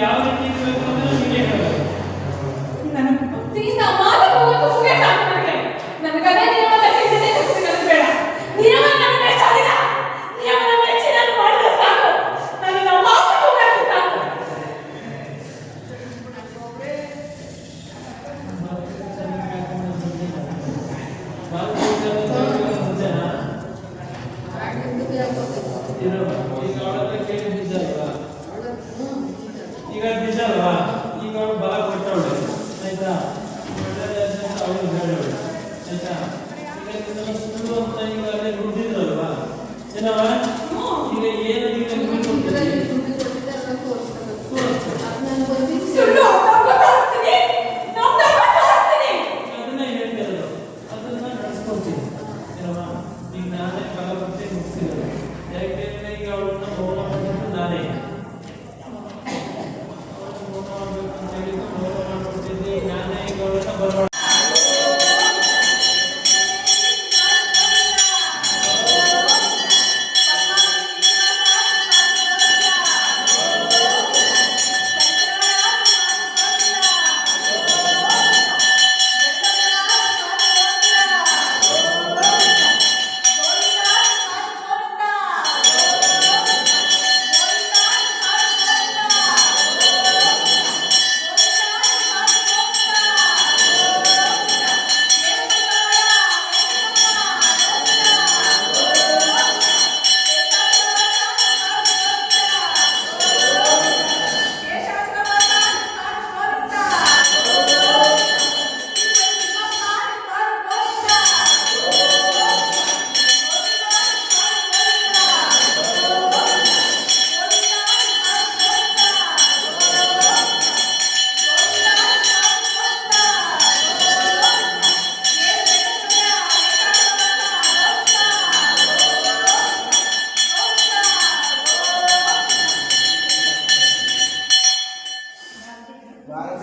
ಯಾವ ರೀತಿ ಇರಬೇಕು ಅಂತ ನಿಮಗೆ ಹೇಳಬೇಕು. ನನ್ನ ಭಕ್ತಿಯಿಂದ ಮಾತು ಹೋಗೋದು ಮುಗಿಯ ಸಾಕು ನನಗೆ. ನನಗದೇ ನಿಯಮದ ಹಿಂದೆ ಗೊತ್ತಿರೋದು ಬೇಡ. ನಿಯಮ ನನ್ನ ಮೆಚ್ಚಾದಿಲ್ಲ. ನಿಯಮದ ಮೆಚ್ಚಿ ನಾನು ಮಾಡಿದ್ರೆ ಸಾಕು. ನನ್ನ ಮಾತು ಹೋಗೋದು ಸಾಕು. ಈಗ ನಿಜ ಅಲ್ವಾ? ಈಗ ಅವಳು ಬಲ ಕೊಟ್ಟವಳೆ ಆಯ್ತಾ, ಅವಳು ಹೇಳವಳು ಆಯ್ತಾ. ಈಗ ನಿನ್ನ ಸುಳ್ಳು ಅಂತ ಈಗ ಅಲ್ಲೇ ನುಡಿದಿದ್ರಲ್ವಾ ಏನವ, ಈಗ ಏನು ಈಗ ಅದನ್ನ ಹೇಳ್ತಿರೋದು, ಅದನ್ನ ನಡೆಸ್ಕೊಳ್ತೀನಿ ಏನವ. ಈಗ ನಾನೇ ಬಲ ಕೊಟ್ಟೆ ಮುಗಿಸಿರೋದು. ಯಾಕೆಂದ್ರೆ ಈಗ ಅವಳನ್ನ ಹೋಮ ಮಾಡಿದ್ದು ನಾನೇ. ನಾನೇ ಈಗ ಅವಳನ್ನ ಬರಮಾಡ ಭಾರತ